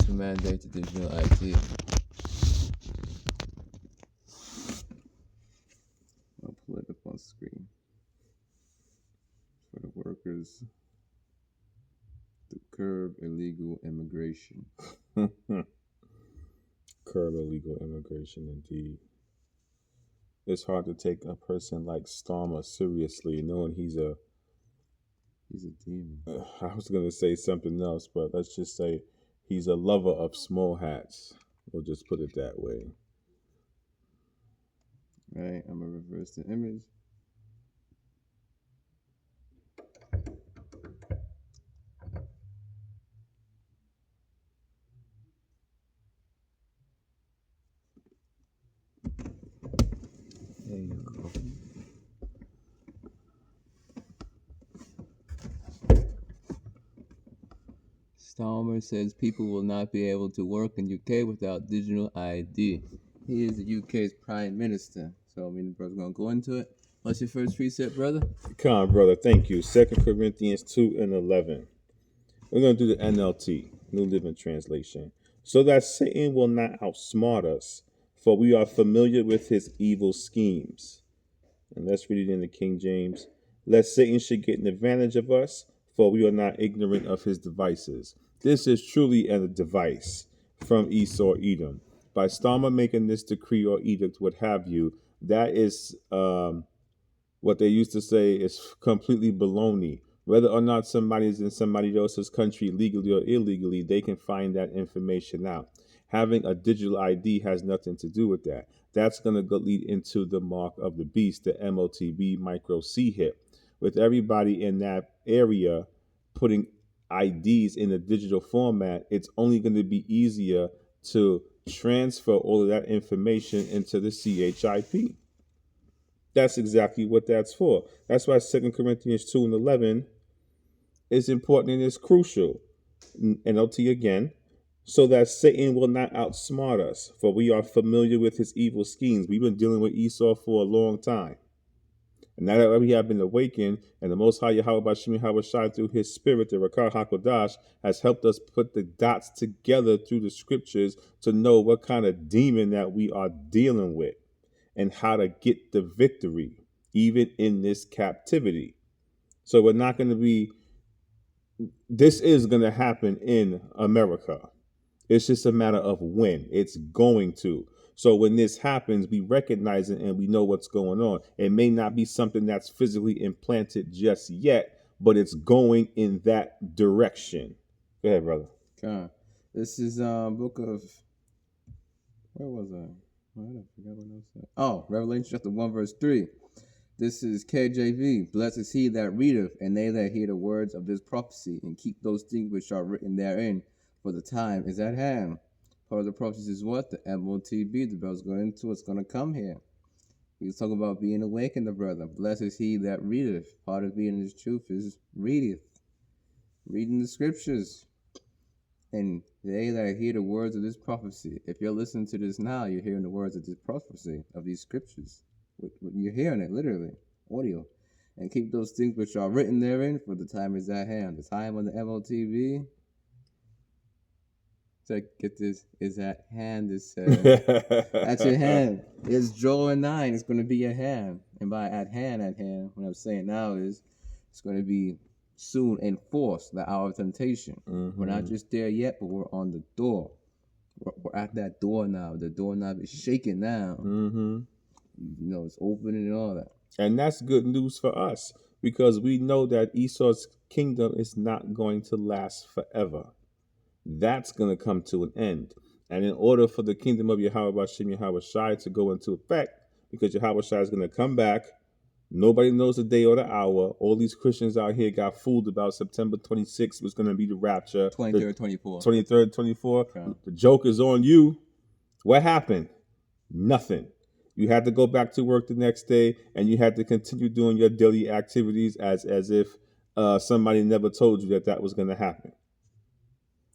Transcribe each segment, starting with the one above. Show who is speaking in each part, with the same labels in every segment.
Speaker 1: to mandate the digital ID. I'll pull it up on screen for the workers to curb illegal immigration.
Speaker 2: Curb illegal immigration, indeed. It's hard to take a person like Starmer seriously, knowing he's a
Speaker 1: demon.
Speaker 2: I was going to say something else, but let's just say he's a lover of small hats. We'll just put it that way.
Speaker 1: Right, I'm going to reverse the image. There you go. Starmer says people will not be able to work in UK without digital ID. He is the UK's Prime Minister. So, the brother's going to go into it. What's your first precept, brother?
Speaker 2: Come on, brother. Thank you. 2 Corinthians 2:11. We're going to do the NLT, New Living Translation. So that Satan will not outsmart us, for we are familiar with his evil schemes. And let's read it in the King James. Lest Satan should get an advantage of us, for we are not ignorant of his devices. This is truly a device from Esau Edom. By Starmer making this decree or edict, what have you, that is what they used to say is completely baloney. Whether or not somebody's in somebody else's country legally or illegally, they can find that information out. Having a digital ID has nothing to do with that. That's going to lead into the mark of the beast, the MOTB micro C hip. With everybody in that area putting IDs in a digital format, it's only going to be easier to transfer all of that information into the CHIP. That's exactly what that's for. That's why 2 Corinthians 2:11 is important and is crucial. NLT again. So that Satan will not outsmart us, for we are familiar with his evil schemes. We've been dealing with Esau for a long time. And now that we have been awakened, and the Most High Yahweh Bashim Yahweh Shai through his spirit, the Rakar HaKodash, has helped us put the dots together through the scriptures to know what kind of demon that we are dealing with and how to get the victory, even in this captivity. So we're not going to be, this is going to happen in America. It's just a matter of when it's going to. So when this happens, we recognize it and we know what's going on. It may not be something that's physically implanted just yet, but it's going in that direction. Go ahead, brother.
Speaker 1: Okay. This is book of, where was I? I forgot what I said. Oh, Revelation chapter 1 verse 3. This is KJV. Blessed is he that readeth, and they that hear the words of this prophecy, and keep those things which are written therein, for the time is at hand. Part of the prophecy is what? The MOTB. The brother's going into what's going to come here. He's talking about being awakened, the brother. Blessed is he that readeth. Part of being in his truth is readeth. Reading the scriptures. And they that hear the words of this prophecy. If you're listening to this now, you're hearing the words of this prophecy, of these scriptures. You're hearing it, literally, audio. And keep those things which are written therein, for the time is at hand. The time on the MOTV, to get this, is at hand, it says. At your hand. It's Joel 9, it's going to be at hand. And by at hand, what I'm saying now is, it's going to be soon enforced, the hour of temptation. We're not just there yet, but we're on the door. We're at that door now. The doorknob is shaking now. It's open and all that.
Speaker 2: And that's good news for us, because we know that Esau's kingdom is not going to last forever. That's going to come to an end. And in order for the kingdom of Yahweh Bashim Yahweh Shai to go into effect, because Yahweh Shai is going to come back, nobody knows the day or the hour. All these Christians out here got fooled about September 26th was going to be the rapture.
Speaker 1: 23rd, 24th.
Speaker 2: 23rd, 24th.
Speaker 1: Okay.
Speaker 2: The joke is on you. What happened? Nothing. You had to go back to work the next day, and you had to continue doing your daily activities as if somebody never told you that was going to happen.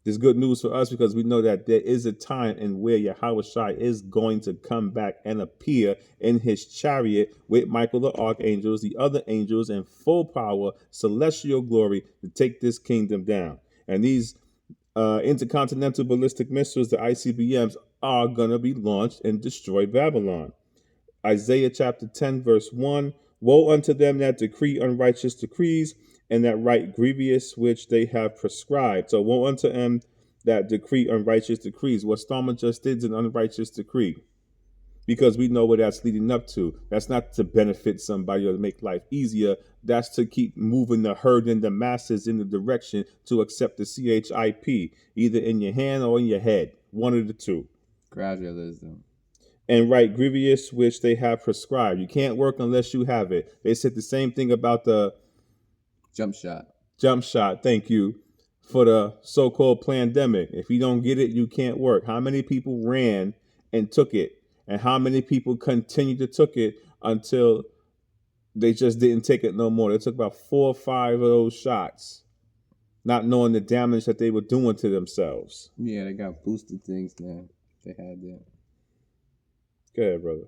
Speaker 2: There's good news for us, because we know that there is a time in where Yahweh Shai is going to come back and appear in his chariot with Michael the archangels, the other angels in full power, celestial glory, to take this kingdom down. And these Intercontinental ballistic missiles, the ICBMs, are going to be launched and destroy Babylon. Isaiah chapter 10, verse 1. Woe unto them that decree unrighteous decrees and that write grievous which they have prescribed. So woe unto them that decree unrighteous decrees. What Starmer just did is an unrighteous decree, because we know what that's leading up to. That's not to benefit somebody or to make life easier. That's to keep moving the herd and the masses in the direction to accept the CHIP, either in your hand or in your head, one of the two.
Speaker 1: Gradualism.
Speaker 2: And write grievous which they have prescribed. You can't work unless you have it. They said the same thing about the
Speaker 1: Jump shot.
Speaker 2: Thank you, for the so-called pandemic. If you don't get it, you can't work. How many people ran and took it? And how many people continued to took it until they just didn't take it no more? They took about 4 or 5 of those shots, not knowing the damage that they were doing to themselves.
Speaker 1: Yeah, they got boosted things now. They had that.
Speaker 2: Go ahead, brother.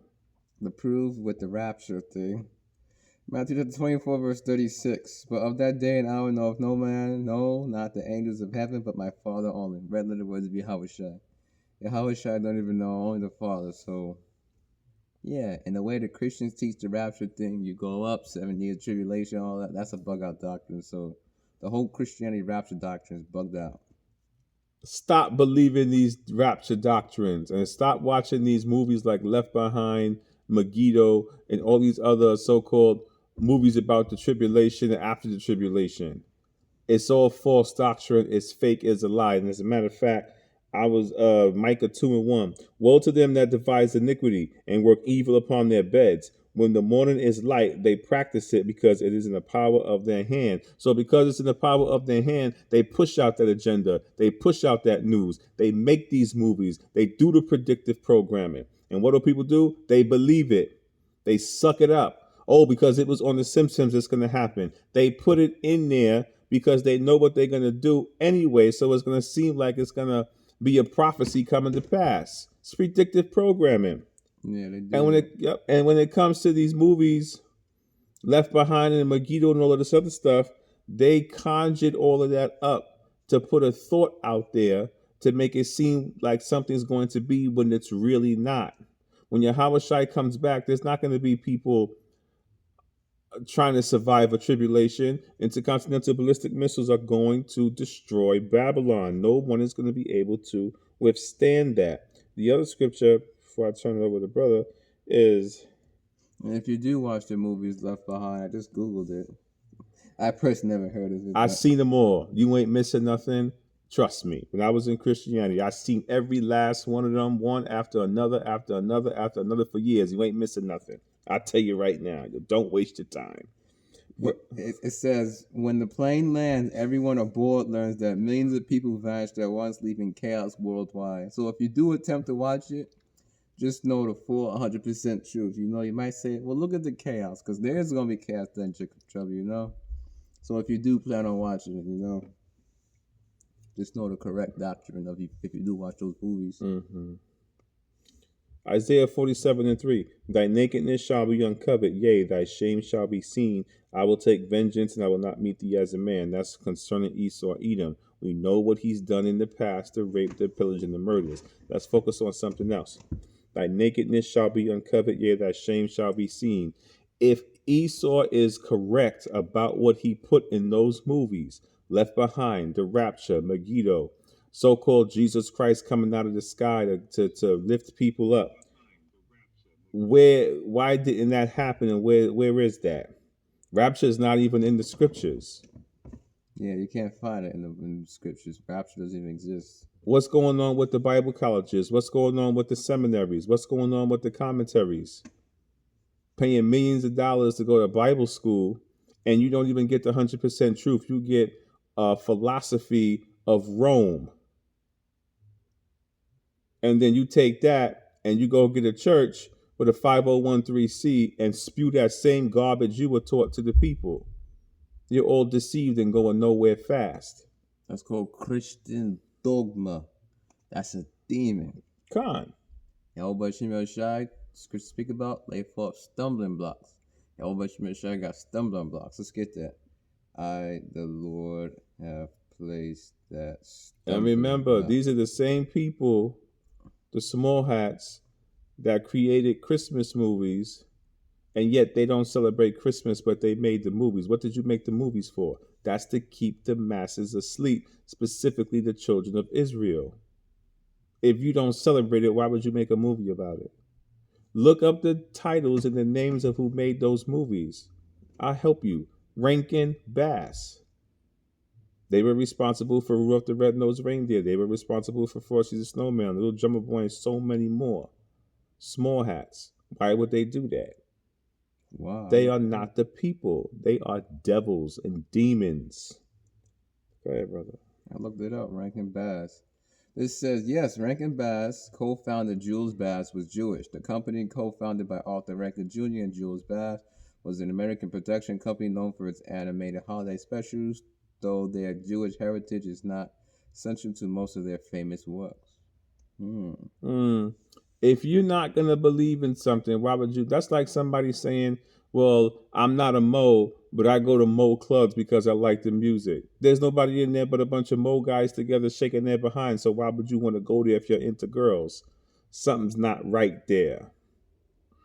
Speaker 1: The proof with the rapture thing. Matthew 24, verse 36. But of that day and hour knoweth no man, no, not the angels of heaven, but my Father only. Red letter words be Yahushua. Yahushua don't even know, only the Father. So, yeah, and the way the Christians teach the rapture thing, you go up, 7 years tribulation, all that, that's a bug out doctrine. So, the whole Christianity rapture doctrine is bugged out.
Speaker 2: Stop believing these rapture doctrines and stop watching these movies like Left Behind, Megiddo, and all these other so-called movies about the tribulation and after the tribulation. It's all false doctrine. It's fake as a lie. And as a matter of fact, I was Micah 2:1. Woe to them that devise iniquity and work evil upon their beds. When the morning is light, they practice it because it is in the power of their hand. So because it's in the power of their hand, they push out that agenda. They push out that news. They make these movies. They do the predictive programming. And what do people do? They believe it. They suck it up. Oh, because it was on The Simpsons, it's going to happen. They put it in there because they know what they're going to do anyway. So it's going to seem like it's going to be a prophecy coming to pass. It's predictive programming.
Speaker 1: Yeah, they do.
Speaker 2: And when it comes to these movies, Left Behind and Megiddo and all of this other stuff, they conjured all of that up to put a thought out there to make it seem like something's going to be when it's really not. When Yahushua comes back, there's not going to be people trying to survive a tribulation. Intercontinental ballistic missiles are going to destroy Babylon. No one is going to be able to withstand that. The other scripture, before I turn it over to brother, is...
Speaker 1: And if you do watch the movies Left Behind, I just Googled it. I personally never heard of it.
Speaker 2: I've seen them all. You ain't missing nothing. Trust me. When I was in Christianity, I seen every last one of them, one after another, after another, after another for years. You ain't missing nothing. I tell you right now, don't waste your time.
Speaker 1: It says, when the plane lands, everyone aboard learns that millions of people vanished at once, leaving chaos worldwide. So if you do attempt to watch it, just know the full 100% truth. You know, you might say, well, look at the chaos, because there's going to be chaos and trouble, you know? So if you do plan on watching it, you know, just know the correct doctrine of if you do watch those movies.
Speaker 2: Mm-hmm. Isaiah 47:3. Thy nakedness shall be uncovered, yea, thy shame shall be seen. I will take vengeance, and I will not meet thee as a man. That's concerning Esau, Edom. We know what he's done in the past, the rape, the pillage, and the murders. Let's focus on something else. Thy nakedness shall be uncovered, yea, thy shame shall be seen. If Esau is correct about what he put in those movies, Left Behind, The Rapture, Megiddo, so-called Jesus Christ coming out of the sky to lift people up, why didn't that happen, and where is that? Rapture is not even in the scriptures.
Speaker 1: Yeah, you can't find it in the scriptures. Rapture doesn't even exist.
Speaker 2: What's going on with the Bible colleges? What's going on with the seminaries? What's going on with the commentaries? Paying millions of dollars to go to Bible school, and you don't even get the 100% truth. You get a philosophy of Rome. And then you take that and you go get a church with a 5013C and spew that same garbage you were taught to the people. You're all deceived and going nowhere fast.
Speaker 1: That's called Christian dogma. That's a demon.
Speaker 2: Khan.
Speaker 1: Yahuwah Shemel Shai, scripture speak about, lay forth stumbling blocks. Yahuwah Shemel Shai got stumbling blocks. Let's get that. I, the Lord, have placed That's
Speaker 2: And remember, these are the same people, the small hats, that created Christmas movies, and yet they don't celebrate Christmas, but they made the movies. What did you make the movies for? That's to keep the masses asleep, specifically the children of Israel. If you don't celebrate it, why would you make a movie about it? Look up the titles and the names of who made those movies. I'll help you. Rankin Bass. They were responsible for Rudolph the Red-Nosed Reindeer. They were responsible for Frosty the Snowman, Little Drummer Boy, and so many more. Small hats. Why would they do that?
Speaker 1: Wow.
Speaker 2: They are not the people. They are devils and demons. Go ahead, brother.
Speaker 1: I looked it up. Rankin Bass. This says, yes, Rankin Bass, co-founder Jules Bass, was Jewish. The company, co-founded by Arthur Rankin Jr. and Jules Bass, was an American production company known for its animated holiday specials, though their Jewish heritage is not central to most of their famous works.
Speaker 2: If you're not going to believe in something, why would you? That's like somebody saying, well, I'm not a Mo, but I go to Mo clubs because I like the music. There's nobody in there but a bunch of Mo guys together shaking their behind. So why would you want to go there if you're into girls? Something's not right there.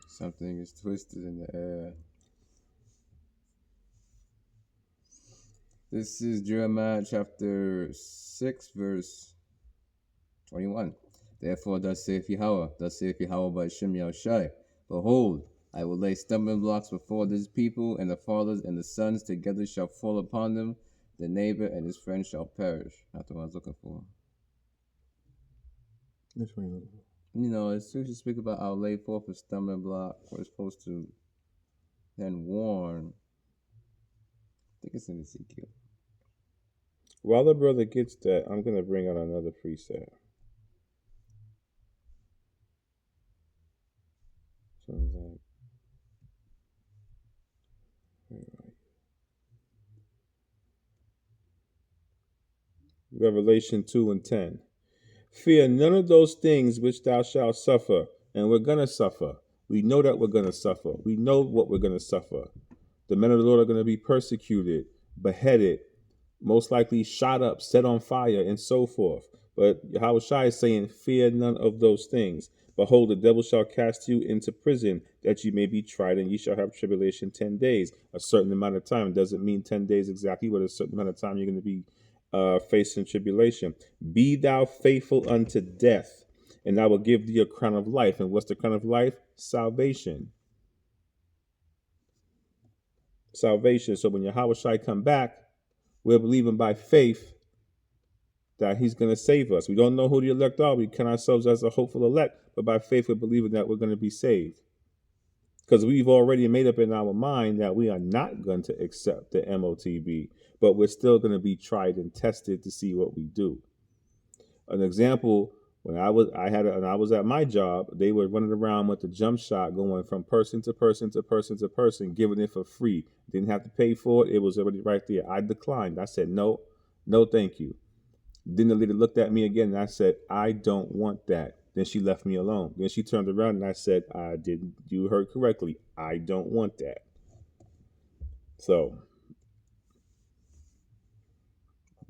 Speaker 1: Something is twisted in the air. This is Jeremiah chapter 6, verse 21. Therefore, thus saith Yahweh by Shem Yahushai, behold, I will lay stumbling blocks before this people, and the fathers and the sons together shall fall upon them. The neighbor and his friend shall perish. That's what I was looking for. You know, as soon as you speak about I'll lay forth a stumbling block, we're supposed to then warn. I think it's in Ezekiel.
Speaker 2: While the brother gets that, I'm going to bring out another precept. Revelation 2:10. Fear none of those things which thou shalt suffer. And we're going to suffer. We know that we're going to suffer. We know what we're going to suffer. The men of the Lord are going to be persecuted, beheaded, most likely shot up, set on fire, and so forth. But Yahushua is saying, fear none of those things. Behold, the devil shall cast you into prison, that you may be tried, and ye shall have tribulation 10 days. A certain amount of time. It doesn't mean 10 days exactly, but a certain amount of time you're going to be facing tribulation. Be thou faithful unto death, and I will give thee a crown of life. And what's the crown of life? Salvation. Salvation. So when Yahushua come back, we're believing by faith that he's going to save us. We don't know who the elect are. We count ourselves as a hopeful elect, but by faith we're believing that we're going to be saved. Because we've already made up in our mind that we are not going to accept the MOTB, but we're still going to be tried and tested to see what we do. An example, when I was at my job, they were running around with the jump shot, going from person to person to person to person, giving it for free. Didn't have to pay for it. It was already right there. I declined. I said, no, thank you. Then the lady looked at me again, and I said, I don't want that. Then she left me alone. Then she turned around, and I said, you heard correctly. I don't want that. So.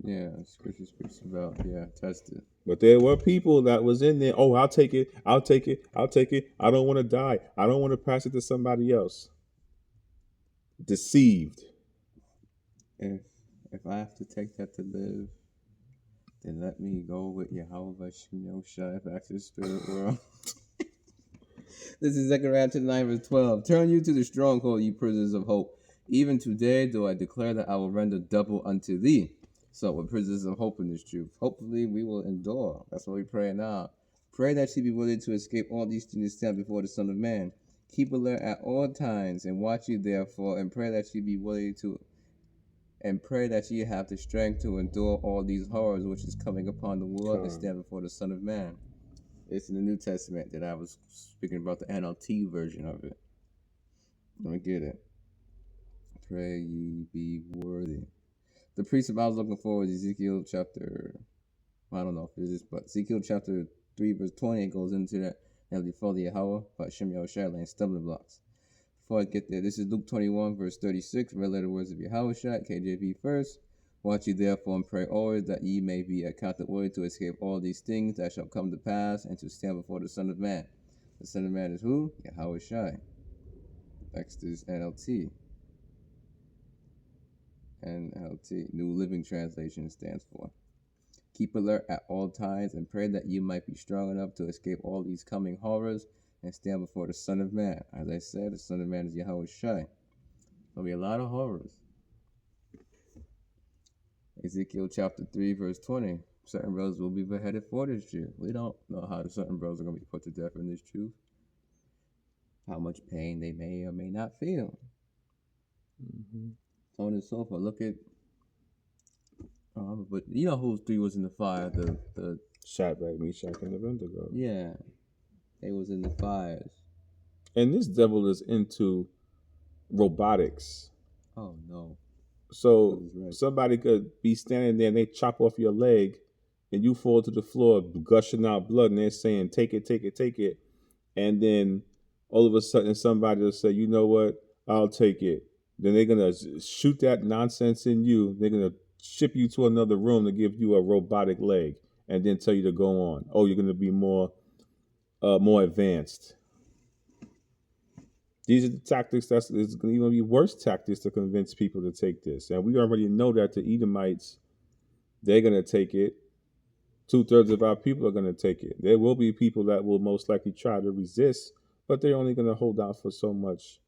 Speaker 1: Yeah, scripture speaks about, tested.
Speaker 2: But there were people that was in there, oh, I'll take it. I don't want to die. I don't want to pass it to somebody else. Deceived.
Speaker 1: If I have to take that to live, then let me go with Yahweh Vashem Yoshai back to the spirit world. This is Zechariah 9 verse 12. Turn you to the stronghold, ye prisoners of hope. Even today do I declare that I will render double unto thee. So we're prisoners of hope in this truth. Hopefully we will endure. That's what we pray now. Pray that ye be willing to escape all these things stand before the Son of Man. Keep alert at all times, and watch ye therefore, and pray that ye be willing to, and pray that ye have the strength to endure all these horrors which is coming upon the world and stand before the Son of Man. It's in the New Testament that I was speaking about, the NLT version of it. Let me get it. Pray ye be worthy. The precept I was looking for is Ezekiel chapter, I don't know if it is, but Ezekiel chapter 3 verse 20, it goes into that. Now before the Yahweh, but Shem Yahushai laying stumbling blocks. Before I get there, this is Luke 21 verse 36, red letter words of Yahushai, KJV first. Watch ye therefore and pray always that ye may be accounted worthy to escape all these things that shall come to pass and to stand before the Son of Man. The Son of Man is who? Yahweh Shai. Next is NLT. NLT, New Living Translation, stands for. Keep alert at all times and pray that you might be strong enough to escape all these coming horrors and stand before the Son of Man. As I said, the Son of Man is Yahweh Shai. There'll be a lot of horrors. Ezekiel chapter 3, verse 20. Certain brothers will be beheaded for this truth. We don't know how the certain brothers are going to be put to death in this truth. How much pain they may or may not feel. So on and so forth. Look at, but you know who three was in the fire? The
Speaker 2: Shadrach, Meshach, and Abednego.
Speaker 1: Yeah, they was in the fires.
Speaker 2: And this devil is into robotics.
Speaker 1: Oh no.
Speaker 2: So somebody could be standing there and they chop off your leg and you fall to the floor gushing out blood and they're saying, take it, take it, take it. And then all of a sudden somebody will say, you know what, I'll take it. Then they're going to shoot that nonsense in you. They're going to ship you to another room to give you a robotic leg and then tell you to go on. Oh, you're going to be more advanced. These are the tactics it's going to be worse tactics to convince people to take this. And we already know that the Edomites, they're going to take it. 2/3 of our people are going to take it. There will be people that will most likely try to resist, but they're only going to hold out for so much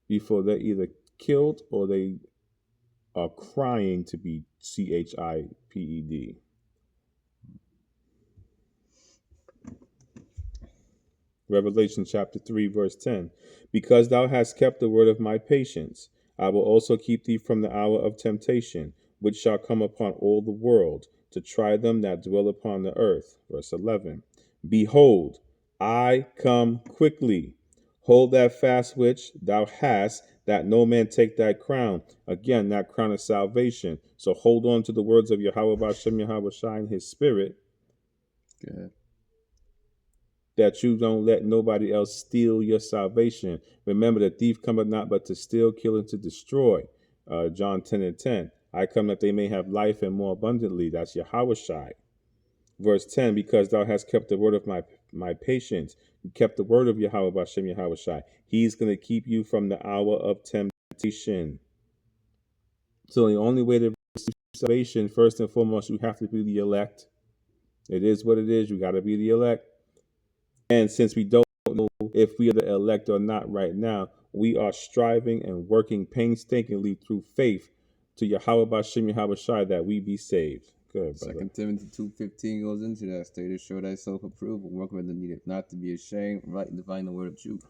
Speaker 2: before they're either killed or they are crying to be CHIPED. Revelation chapter 3, verse 10. Because thou hast kept the word of my patience, I will also keep thee from the hour of temptation, which shall come upon all the world, to try them that dwell upon the earth. Verse 11. Behold, I come quickly. Hold that fast which thou hast, that no man take thy crown. Again, that crown of salvation. So hold on to the words of Yahweh Bashem Yahweh Shai and his spirit.
Speaker 1: Good. That
Speaker 2: you don't let nobody else steal your salvation. Remember, the thief cometh not but to steal, kill, and to destroy. John 10:10. I come that they may have life and more abundantly. That's Yahweh Shai. Verse 10, because thou hast kept the word of my patience. You kept the word of Yahweh Bashem Yahweh Shai. He's going to keep you from the hour of temptation. So the only way to receive salvation, first and foremost, you have to be the elect. It is what it is. You got to be the elect. And since we don't know if we are the elect or not right now, we are striving and working painstakingly through faith to Yahweh Bashem Yahweh Shai that we be saved. Good, brother.
Speaker 1: 2 Timothy 2:15 goes into that. Stay to show thyself approved, work with the needed, not to be ashamed, rightly divine the word of truth.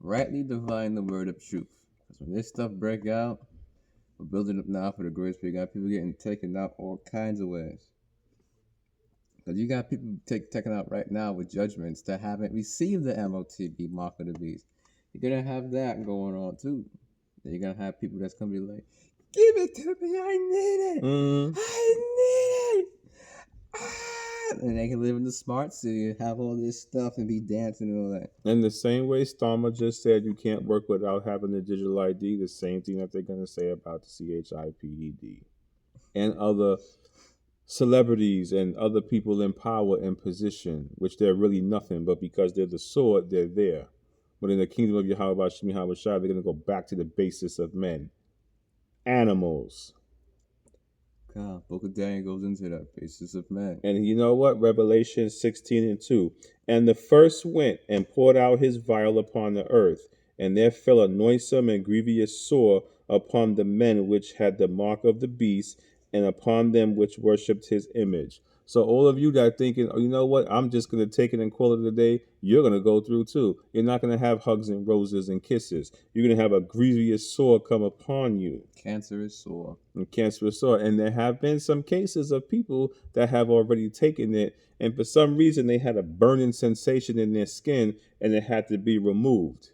Speaker 1: Rightly divine the word of truth. Because when this stuff break out, we're building up now for the grace. We got people getting taken out all kinds of ways. Because you got people taken out right now with judgments that haven't received the MOTB, Mark of the Beast. You're going to have that going on too. Then you're going to have people that's going to be like, give it to me, I need it. I need it. And they can live in the smart city and have all this stuff and be dancing and all that.
Speaker 2: And the same way Starmer just said you can't work without having the digital ID, the same thing that they're going to say about the CHIPED and other celebrities and other people in power and position, which they're really nothing, but because they're the sword, they're there. But in the kingdom of Yahweh Bashem Yahweh Shai, they're going to go back to the basis of men. Animals.
Speaker 1: God, Book of Daniel goes into that basis of men.
Speaker 2: And you know what? Revelation 16:2. And the first went and poured out his vial upon the earth, and there fell a noisome and grievous sore upon the men which had the mark of the beast, and upon them which worshipped his image. So all of you that are thinking, oh, you know what, I'm just going to take it and call it a day, you're going to go through too. You're not going to have hugs and roses and kisses. You're going to have a grievous sore come upon you.
Speaker 1: Cancerous sore.
Speaker 2: And cancerous sore. And there have been some cases of people that have already taken it, and for some reason they had a burning sensation in their skin, and it had to be removed.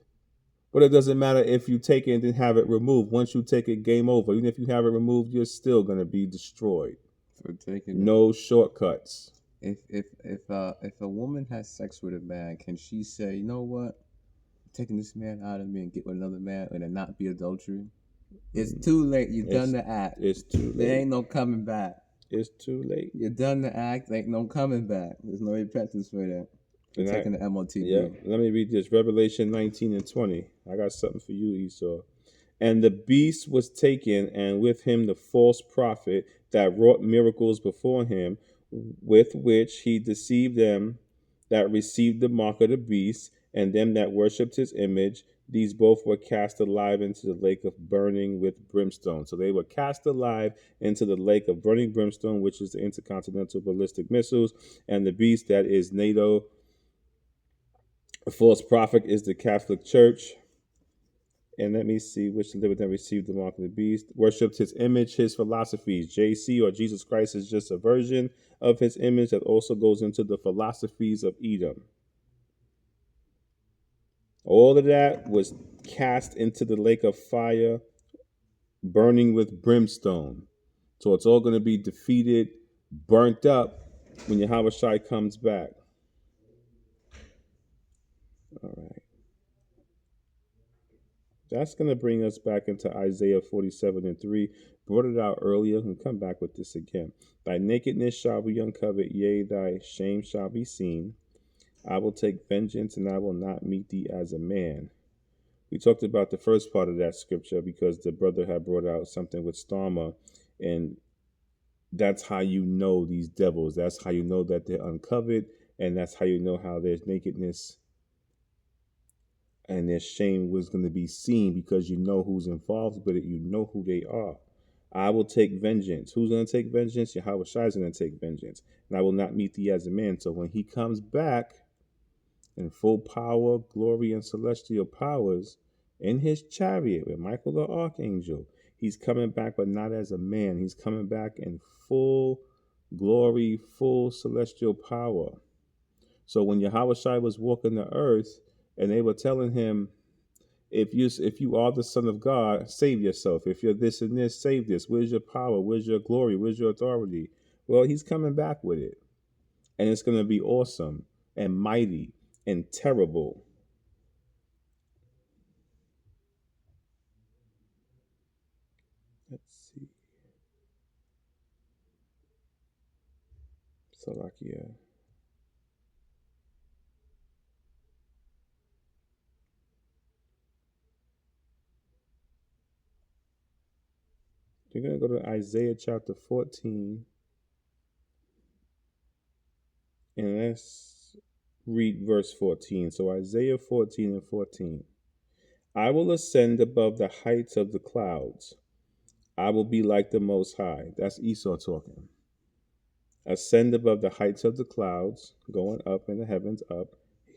Speaker 2: But it doesn't matter if you take it and then have it removed. Once you take it, game over. Even if you have it removed, you're still going to be destroyed.
Speaker 1: For taking
Speaker 2: no shortcuts.
Speaker 1: If a woman has sex with a man, can she say, you know what, I'm taking this man out of me and get with another man and it not be adultery? It's too late. You done
Speaker 2: It's-
Speaker 1: the act.
Speaker 2: It's too
Speaker 1: There
Speaker 2: late.
Speaker 1: ain't no coming back.
Speaker 2: It's too late.
Speaker 1: You done the act. Ain't no coming back. There's no repentance for that. For
Speaker 2: And
Speaker 1: taking the MOTB.
Speaker 2: Yeah, let me read this. Revelation 19 and 20. I got something for you, Esau. And the beast was taken, and with him the false prophet that wrought miracles before him, with which he deceived them that received the mark of the beast, and them that worshipped his image. These both were cast alive into the lake of burning with brimstone. So they were cast alive into the lake of burning brimstone, which is the intercontinental ballistic missiles, and the beast that is NATO. A false prophet is the Catholic Church. And let me see which delivered them received the mark of the beast. Worshipped his image, his philosophies. JC, or Jesus Christ, is just a version of his image that also goes into the philosophies of Edom. All of that was cast into the lake of fire, burning with brimstone. So it's all going to be defeated, burnt up when Yahushua comes back. All right. That's going to bring us back into Isaiah 47 and 3. Brought it out earlier and come back with this again. Thy nakedness shall be uncovered, yea, thy shame shall be seen. I will take vengeance, and I will not meet thee as a man. We talked about the first part of that scripture because the brother had brought out something with Starma, and that's how you know these devils. That's how you know that they're uncovered, and that's how you know how there's nakedness and their shame was going to be seen because you know who's involved with it. You know who they are. I will take vengeance. Who's going to take vengeance? Yahweh Shai is going to take vengeance. And I will not meet thee as a man. So when he comes back in full power, glory, and celestial powers in his chariot with Michael the Archangel, he's coming back, but not as a man. He's coming back in full glory, full celestial power. So when Yahweh Shai was walking the earth, and they were telling him, if you are the Son of God, save yourself. If you're this and this, save this. Where's your power? Where's your glory? Where's your authority? Well, he's coming back with it. And it's going to be awesome and mighty and terrible. Let's see. Salakia. You're going to go to Isaiah chapter 14. And let's read verse 14. So Isaiah 14 and 14. I will ascend above the heights of the clouds. I will be like the Most High. That's Esau talking. Ascend above the heights of the clouds, going up in the heavens up.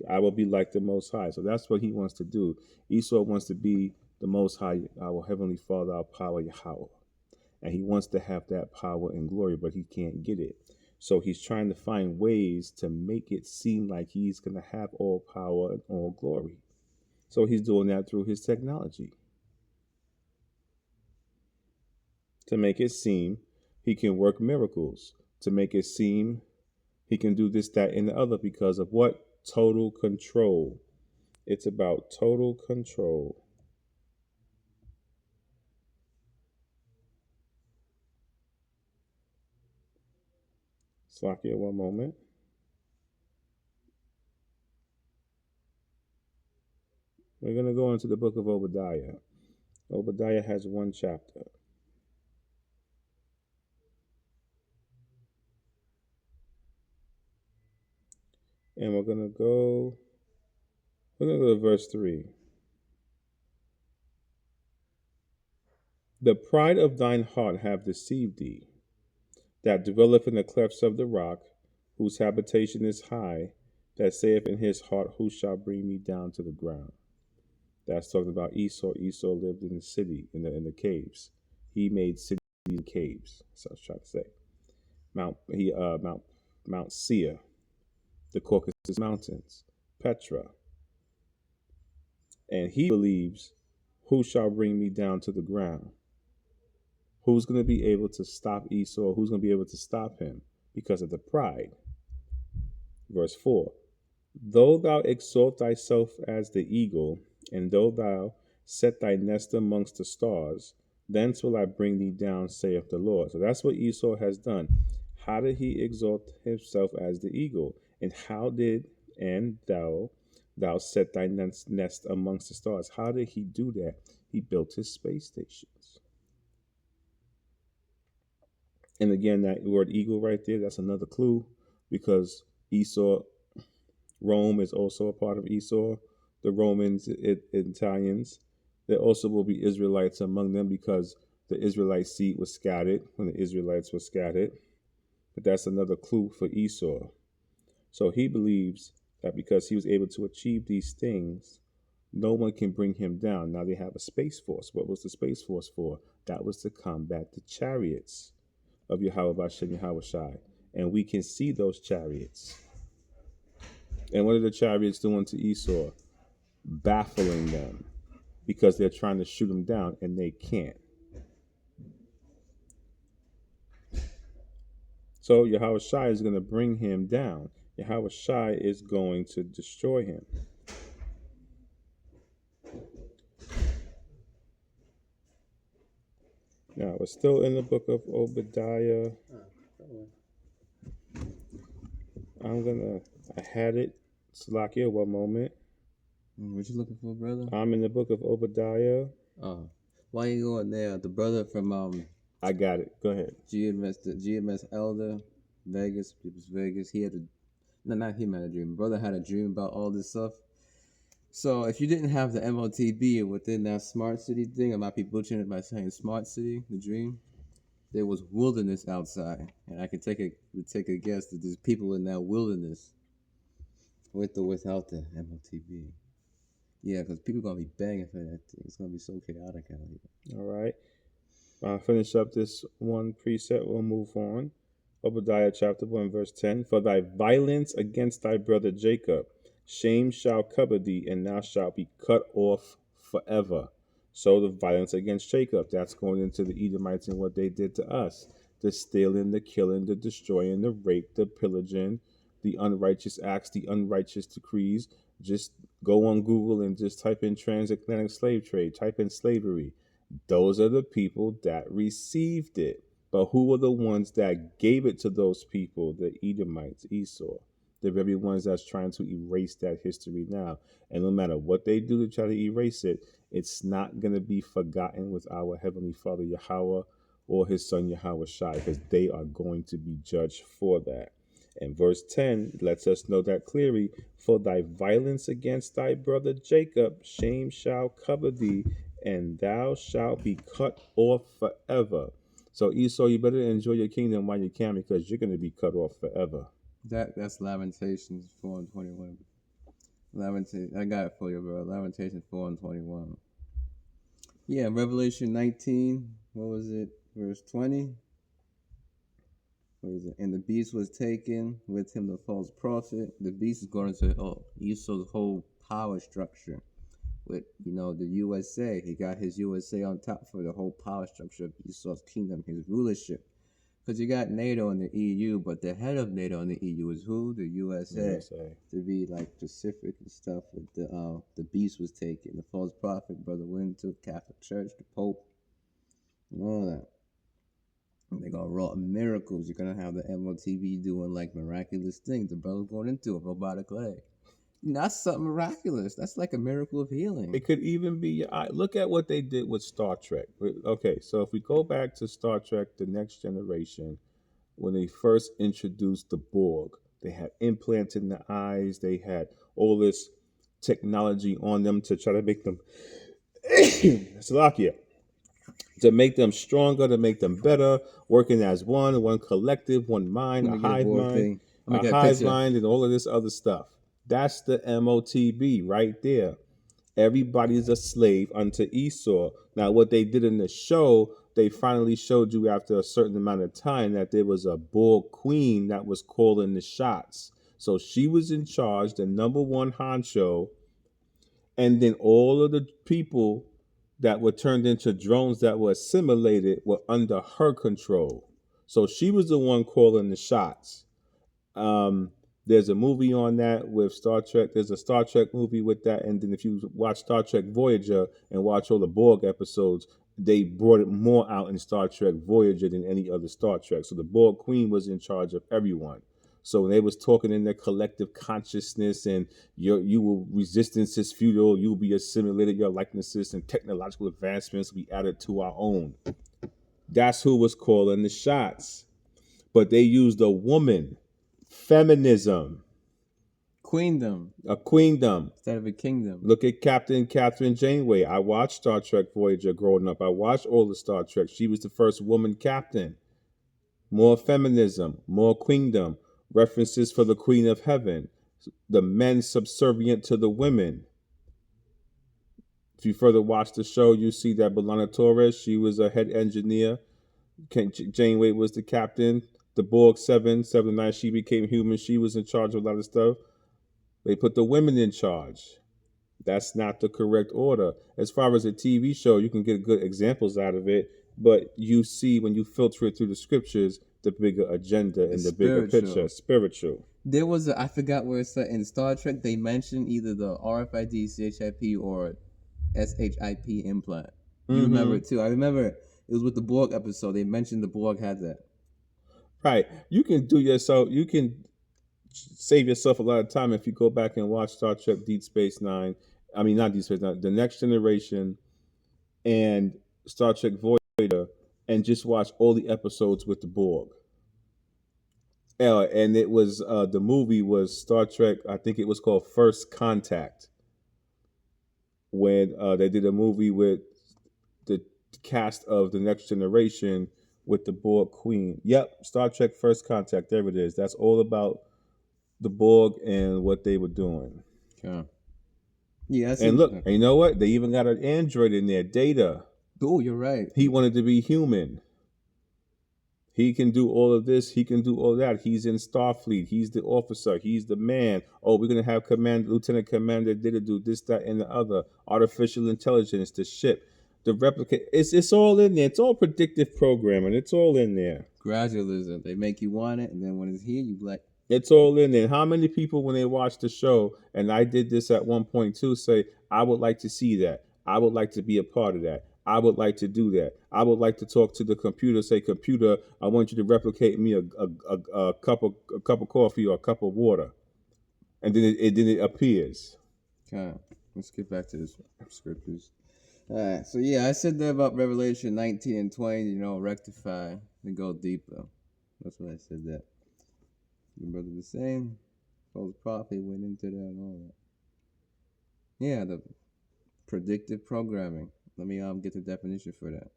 Speaker 2: I will be like the Most High. So that's what he wants to do. Esau wants to be the Most High, our Heavenly Father, our power, Yahweh. And he wants to have that power and glory, but he can't get it. So he's trying to find ways to make it seem like he's going to have all power and all glory. So he's doing that through his technology. To make it seem he can work miracles. To make it seem he can do this, that, and the other because of what? Total control. It's about total control. Slakia, one moment. We're going to go into the book of Obadiah. Obadiah has one chapter. And we're going to go to verse 3. The pride of thine heart have deceived thee, that dwelleth in the clefts of the rock, whose habitation is high, that saith in his heart, who shall bring me down to the ground? That's talking about Esau. Esau lived in the city, in the caves. He made cities and caves. That's what I was trying to say. Mount Seir, the Caucasus Mountains, Petra. And he believes, who shall bring me down to the ground? Who's going to be able to stop Esau? Who's going to be able to stop him? Because of the pride. Verse 4. Though thou exalt thyself as the eagle, and though thou set thy nest amongst the stars, Thence will I bring thee down, saith the Lord. So that's what Esau has done. How did he exalt himself as the eagle? And how did and thou set thy nest amongst the stars? How did he do that? He built his space stations. And again, that word eagle right there, that's another clue, because Esau, Rome is also a part of Esau. The Romans, Italians, there also will be Israelites among them, because the Israelite seed was scattered when the Israelites were scattered. But that's another clue for Esau. So he believes that because he was able to achieve these things, no one can bring him down. Now they have a space force. What was the space force for? That was to combat the chariots of Yahweh Bashem Yahweh Shai. And we can see those chariots. And what are the chariots doing to Esau? Baffling them, because they're trying to shoot him down and they can't. So Yahweh Shai is going to bring him down. Yahweh Shai is going to destroy him. Now, we're still in the book of Obadiah. I had it. Salakia, one moment.
Speaker 1: What you looking for, brother?
Speaker 2: I'm in the book of Obadiah.
Speaker 1: Oh, why you going there? The brother from
Speaker 2: I got it. Go ahead.
Speaker 1: GMS Elder, Vegas. It was Vegas. He had not him had a dream. Brother had a dream about all this stuff. So if you didn't have the MOTB within that smart city thing, I might be butchering it by saying smart city, the dream. There was wilderness outside, and I could take a guess that there's people in that wilderness, with or without the MOTB. Yeah, because people gonna be banging for that thing. It's gonna be so chaotic out here.
Speaker 2: All right. I'll finish up this one precept. We'll move on. Obadiah chapter 1, verse 10. For thy violence against thy brother Jacob, shame shall cover thee, and thou shalt be cut off forever. So the violence against Jacob, that's going into the Edomites and what they did to us. The stealing, the killing, the destroying, the rape, the pillaging, the unrighteous acts, the unrighteous decrees. Just go on Google and just type in transatlantic slave trade, type in slavery. Those are the people that received it. But who were the ones that gave it to those people? The Edomites, Esau. The very ones that's trying to erase that history now. And no matter what they do to try to erase it, it's not going to be forgotten with our Heavenly Father Yahweh or his son Yahweh Shai, because they are going to be judged for that. And verse 10 lets us know that clearly. For thy violence against thy brother Jacob, shame shall cover thee, and thou shalt be cut off forever. So Esau, you better enjoy your kingdom while you can, because you're going to be cut off forever.
Speaker 1: That's Lamentations 4 and 21. I got it for you, bro. Lamentations 4 and 21. Yeah, Revelation 19. What was it? Verse 20. What is it? And the beast was taken, with him the false prophet. The beast is going to Esau's whole power structure. With the USA, he got his USA on top for the whole power structure of Esau's kingdom, his rulership. Because you got NATO and the EU, but the head of NATO and the EU is who? The USA. To be like specific and stuff. With the beast was taken, the false prophet, Brother Winter, Catholic Church, the Pope, and all that. And they're gonna wrought miracles. You're gonna have the MOTV doing like miraculous things. The brother's going into a robotic leg. That's something miraculous. That's like a miracle of healing.
Speaker 2: It could even be. Look at what they did with Star Trek. Okay, so if we go back to Star Trek: The Next Generation, when they first introduced the Borg, they had implants in the eyes. They had all this technology on them to try to make them Slovakia, to make them stronger, to make them better, working as one collective, one mind, a hive mind, and all of this other stuff. That's the MOTB right there. Everybody's a slave unto Esau. Now, what they did in the show, they finally showed you after a certain amount of time that there was a Borg queen that was calling the shots. So she was in charge, the number one honcho, and then all of the people that were turned into drones that were assimilated were under her control. So she was the one calling the shots. There's a movie on that with Star Trek. There's a Star Trek movie with that. And then if you watch Star Trek Voyager and watch all the Borg episodes, they brought it more out in Star Trek Voyager than any other Star Trek. So the Borg Queen was in charge of everyone. So when they was talking in their collective consciousness and you will resistance is futile, you will be assimilated, your likenesses and technological advancements will be added to our own. That's who was calling the shots. But they used a woman, feminism,
Speaker 1: Queendom
Speaker 2: a queendom.
Speaker 1: instead of a kingdom.
Speaker 2: Look at Captain Catherine Janeway. I watched Star Trek Voyager growing up. I watched all the Star Trek. She was the first woman captain. More feminism, more queendom, references for the Queen of Heaven, the men subservient to the women. If you further watch the show, you see that B'Elanna Torres, she was a head engineer. Janeway was the captain. The Borg 7, 9, she became human. She was in charge of a lot of stuff. They put the women in charge. That's not the correct order. As far as a TV show, you can get good examples out of it, but you see when you filter it through the scriptures, the bigger agenda and the bigger picture, spiritual.
Speaker 1: There was I forgot where it's at in Star Trek. They mentioned either the RFID, CHIP, or SHIP implant. You remember it too? I remember it was with the Borg episode. They mentioned the Borg had that.
Speaker 2: Right. You can do yourself. You can save yourself a lot of time if you go back and watch Star Trek Deep Space Nine. I mean, not Deep Space Nine, The Next Generation, and Star Trek Voyager, and just watch all the episodes with the Borg. And it was the movie was Star Trek. I think it was called First Contact. When they did a movie with the cast of The Next Generation with the Borg Queen. Yep, Star Trek First Contact. There it is. That's all about the Borg and what they were doing.
Speaker 1: Okay. Yeah.
Speaker 2: And look, and you know what? They even got an android in there, Data.
Speaker 1: Oh, you're right.
Speaker 2: He wanted to be human. He can do all of this. He can do all that. He's in Starfleet. He's the officer. He's the man. Oh, we're going to have Lieutenant Commander did do this, that, and the other. Artificial intelligence, the ship, the replicate. It's all in there. It's all predictive programming. It's all in there.
Speaker 1: Gradualism. They make you want it, and then when it's here, you like.
Speaker 2: It's all in there. How many people, when they watch the show, and I did this at one point too, say, I would like to see that. I would like to be a part of that. I would like to do that. I would like to talk to the computer, say, computer, I want you to replicate me a cup of coffee or a cup of water. And then it appears.
Speaker 1: Okay. Let's get back to the scriptures. All right. So, yeah, I said that about Revelation 19 and 20, rectify and go deeper. That's what I said that. The brother the same. False prophet went into that and all that. Yeah, the predictive programming. Let me get the definition for that.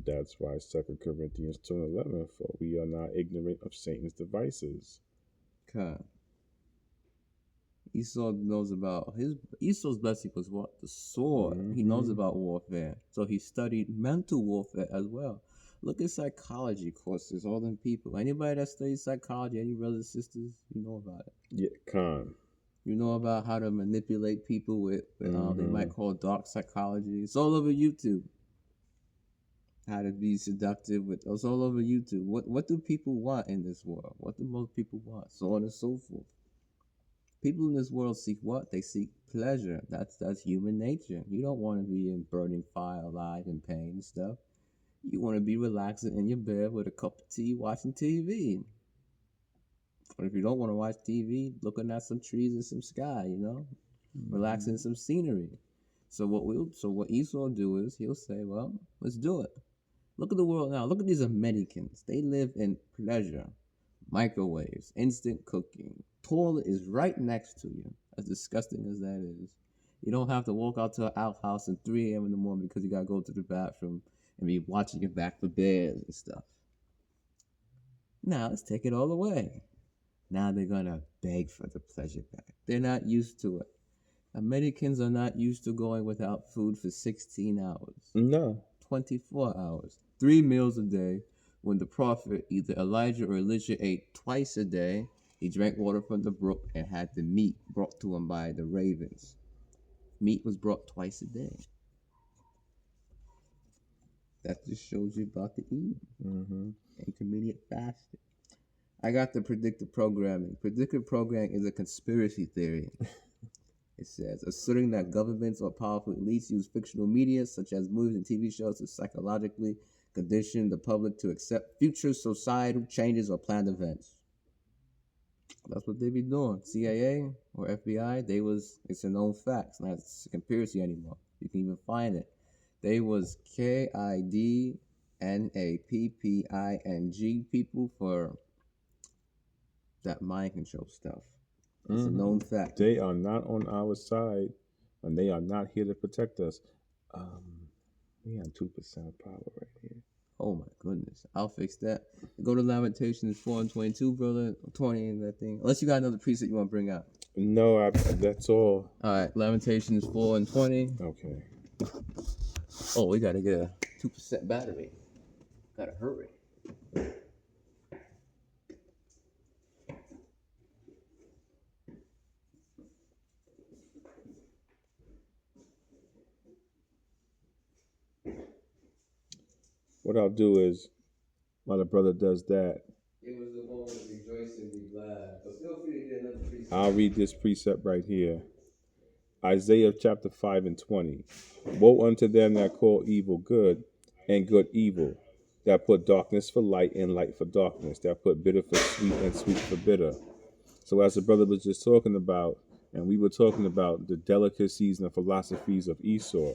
Speaker 2: That's why 2 Corinthians 2:11, for we are not ignorant of Satan's devices.
Speaker 1: Okay. Esau knows about Esau's blessing was what? The sword. He knows about warfare. So he studied mental warfare as well. Look at psychology courses, all them people. Anybody that studies psychology, any brothers and sisters, you know about it.
Speaker 2: Yeah, con.
Speaker 1: You know about how to manipulate people with they might call dark psychology. It's all over YouTube. How to be seductive it's all over YouTube. What do people want in this world? What do most people want? So on and so forth. People in this world seek what? They seek pleasure. That's human nature. You don't want to be in burning fire, alive, in pain and stuff. You want to be relaxing in your bed with a cup of tea, watching TV. Or if you don't want to watch TV, looking at some trees and some sky, relaxing in some scenery. So what Esau do is he'll say, well, let's do it. Look at the world now. Look at these Americans. They live in pleasure. Microwaves, instant cooking. Toilet is right next to you. As disgusting as that is. You don't have to walk out to an outhouse at 3 a.m. in the morning because you got to go to the bathroom and be watching your back for bears and stuff. Now, let's take it all away. Now they're going to beg for the pleasure back. They're not used to it. Americans are not used to going without food for 16 hours.
Speaker 2: No.
Speaker 1: 24 hours. 3 meals a day. When the prophet, either Elijah or Elisha, ate twice a day, he drank water from the brook and had the meat brought to him by the ravens. Meat was brought twice a day. That just shows you about the eating. Intermediate fasting. I got the predictive programming. Predictive programming is a conspiracy theory. It says, asserting that governments or powerful elites use fictional media, such as movies and TV shows, to psychologically condition the public to accept future societal changes or planned events. That's what they be doing. CIA or FBI, it's a known fact. It's not a conspiracy anymore. You can even find it. They was KIDNAPPING people for that mind control stuff. It's a known fact.
Speaker 2: They are not on our side, and they are not here to protect us. We have 2% power right here.
Speaker 1: Oh my goodness. I'll fix that. Go to Lamentations 4 and 22, brother. 20 and that thing. Unless you got another preset you want to bring out.
Speaker 2: No, that's all.
Speaker 1: All right. Lamentations 4 and 20.
Speaker 2: Okay.
Speaker 1: Oh, we got to get a 2% battery. Got to hurry.
Speaker 2: What I'll do is, while the brother does that,
Speaker 1: It was the one with rejoice and be glad. But feel free to get another precept.
Speaker 2: I'll read this precept right here. Isaiah chapter 5 and 20. Woe unto them that call evil good and good evil, that put darkness for light and light for darkness, that put bitter for sweet and sweet for bitter. So as the brother was just talking about, and we were talking about the delicacies and the philosophies of Esau,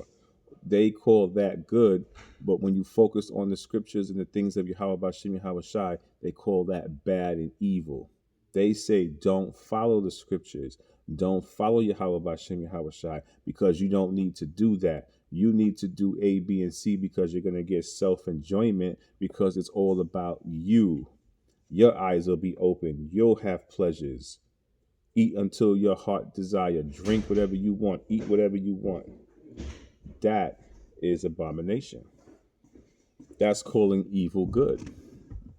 Speaker 2: they call that good, but when you focus on the scriptures and the things of Yahweh Bashim Yahweh Shai, they call that bad and evil. They say, don't follow the scriptures. Don't follow Yahweh Bashim Yahweh Shai, because you don't need to do that. You need to do A, B, and C because you're going to get self-enjoyment, because it's all about you. Your eyes will be open. You'll have pleasures. Eat until your heart desire. Drink whatever you want. Eat whatever you want. That is abomination. That's calling evil good.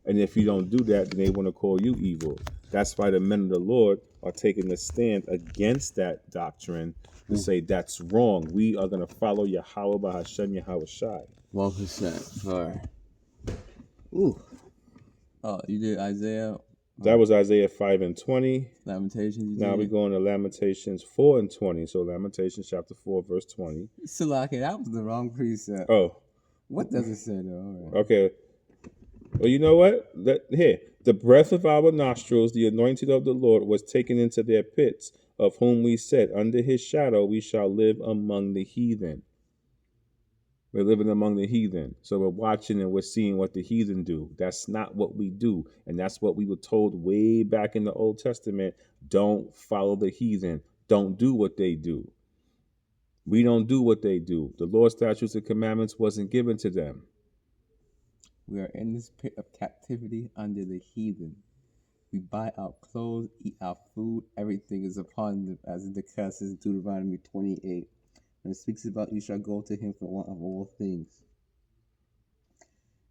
Speaker 2: And if you don't do that, then they want to call you evil. That's why the men of the Lord are taking a stand against that doctrine to say that's wrong. We are going to follow Yahweh Bahashem Yahweh Shai.
Speaker 1: 1%. All right. Ooh. Oh, you did Isaiah?
Speaker 2: That was Isaiah 5 and 20.
Speaker 1: Lamentations.
Speaker 2: Now we're going to Lamentations 4 and 20. So Lamentations chapter 4, verse 20.
Speaker 1: Salaki, that was the wrong precept.
Speaker 2: Oh.
Speaker 1: What does it say though? All right.
Speaker 2: Okay. Well, you know what? Here. The breath of our nostrils, the anointed of the Lord, was taken into their pits, of whom we said, under his shadow we shall live among the heathen. We're living among the heathen. So we're watching and we're seeing what the heathen do. That's not what we do. And that's what we were told way back in the Old Testament. Don't follow the heathen. Don't do what they do. We don't do what they do. The Lord's statutes and commandments wasn't given to them.
Speaker 1: We are in this pit of captivity under the heathen. We buy our clothes, eat our food. Everything is upon them, as it discusses in Deuteronomy 28. When it speaks about you shall go to him for one of all things.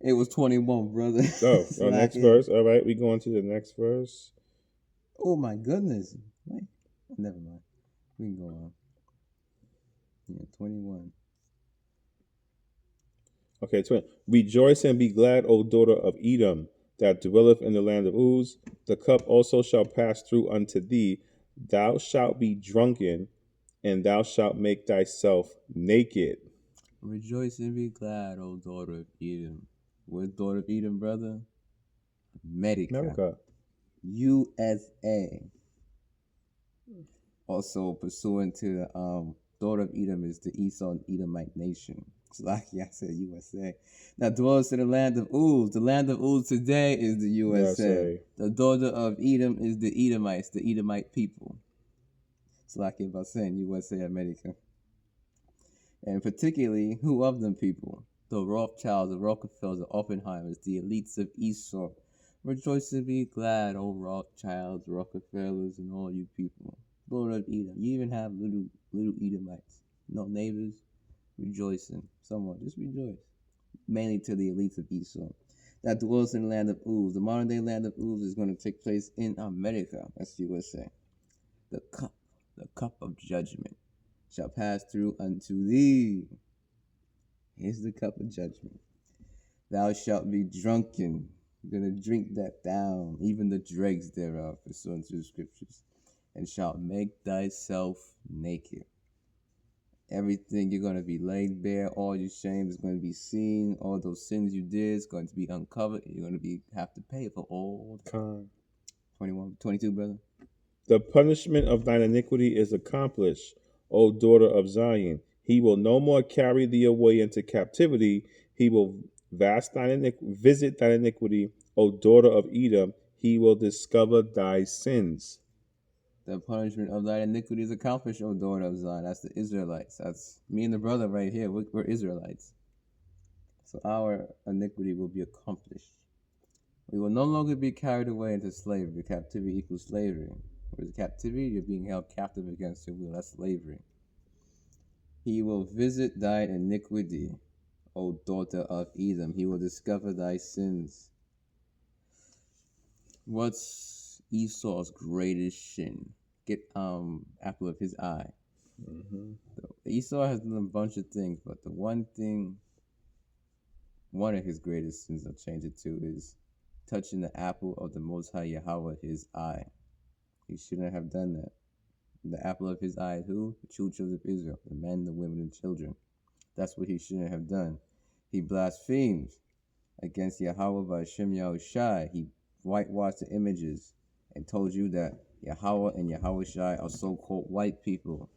Speaker 1: It was 21, brother.
Speaker 2: Oh, next verse. All right, we go on to the next verse.
Speaker 1: Oh my goodness. Wait. Never mind. We can go on. Yeah, 21.
Speaker 2: Okay, 20. Rejoice and be glad, O daughter of Edom, that dwelleth in the land of Uz. The cup also shall pass through unto thee. Thou shalt be drunken, and thou shalt make thyself naked.
Speaker 1: Rejoice and be glad, O daughter of Edom. Where's daughter of Edom, brother? America. USA. Also, pursuant to the daughter of Edom is the Esau and Edomite nation. It's like I said, USA. Now dwells in the land of Uz. The land of Uz today is the USA. The daughter of Edom is the Edomites, the Edomite people. It's like about saying USA, America. And particularly, who of them people? The Rothschilds, the Rockefellers, the Oppenheimers, the elites of Esau. Rejoice and be glad, O Rothschilds, Rockefellers, and all you people. Lord of Edom. You even have little Edomites. No neighbors. Rejoicing. Someone, just rejoice. Mainly to the elites of Esau. That dwells in the land of Uz. The modern day land of Uz is going to take place in America. That's USA. The cup of judgment shall pass through unto thee. Here's the cup of judgment. Thou shalt be drunken. You're going to drink that down, even the dregs thereof, pursuant to the scriptures. and shalt make thyself naked. Everything you're going to be laid bare, all your shame is going to be seen, all those sins you did is going to be uncovered, and you're going to have to pay for all the
Speaker 2: Con.
Speaker 1: 21, 22, brother.
Speaker 2: The punishment of thine iniquity is accomplished, O daughter of Zion. He will no more carry thee away into captivity. He will visit thine iniquity, O daughter of Edom. He will discover thy sins.
Speaker 1: The punishment of thy iniquity is accomplished, O daughter of Zion. That's the Israelites. That's me and the brother right here. We're Israelites. So our iniquity will be accomplished. We will no longer be carried away into slavery. Captivity equals slavery. Whereas captivity, you're being held captive against your will. That's slavery. He will visit thine iniquity, O daughter of Edom. He will discover thy sins. What's Esau's greatest sin? Get apple of his eye.
Speaker 2: Mm-hmm.
Speaker 1: So Esau has done a bunch of things, but the one of his greatest sins, I'll change it to, is touching the apple of the Most High Yahweh, his eye. He shouldn't have done that. The apple of his eye, who? The true children of Israel, the men, the women, and children. That's what he shouldn't have done. He blasphemed against Yahweh by Shem Yahushai. He whitewashed the images and told you that Yahweh and Yahushai are so-called white people.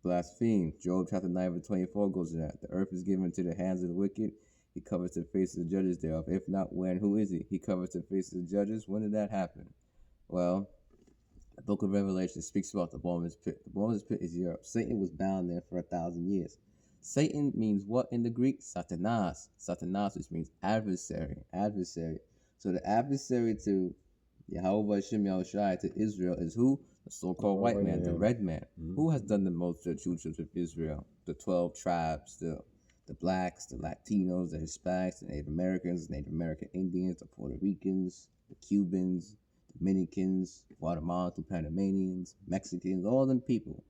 Speaker 1: Blaspheme. Job chapter 9 verse 24 goes to that. The earth is given into the hands of the wicked. He covers the face of the judges thereof. If not, when? Who is he? He covers the face of the judges. When did that happen? Well, the book of Revelation speaks about the bottomless pit. The bottomless pit is Europe. Satan was bound there for 1,000 years. Satan means what in the Greek? Satanas. Satanas, which means adversary. Adversary. So the adversary to Yahweh Shem Yahushai, to Israel, is who? The so-called white man, the red man.
Speaker 2: Mm-hmm.
Speaker 1: Who has done the most to the true children of Israel? The 12 tribes, the blacks, the Latinos, the Hispanics, the Native Americans, the Native American Indians, the Puerto Ricans, the Cubans, Dominicans, Guatemalans, the Panamanians, Mexicans, all them people.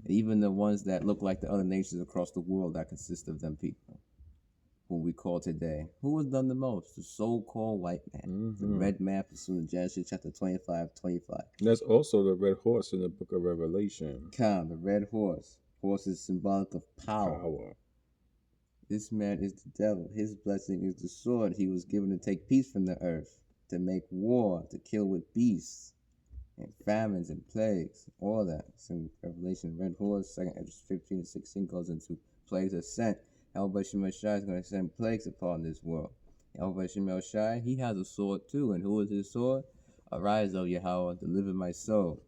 Speaker 1: And even the ones that look like the other nations across the world that consist of them people, who we call today. Who has done the most? The so-called white man.
Speaker 2: Mm-hmm.
Speaker 1: The red man, pursuing Genesis chapter 25:25.
Speaker 2: That's also the red horse in the book of Revelation.
Speaker 1: Come, the red horse. Horse is symbolic of power. This man is the devil. His blessing is the sword he was given to take peace from the earth, to make war, to kill with beasts, and famines and plagues, all that. It's in Revelation. Red horse, 2 Ezra 15-16 goes into plagues are sent. Yahweh Shem Yahushai is going to send plagues upon this world. Yahweh Shem Yahushai, he has a sword too. And who is his sword? Arise, O Yahweh, deliver my soul.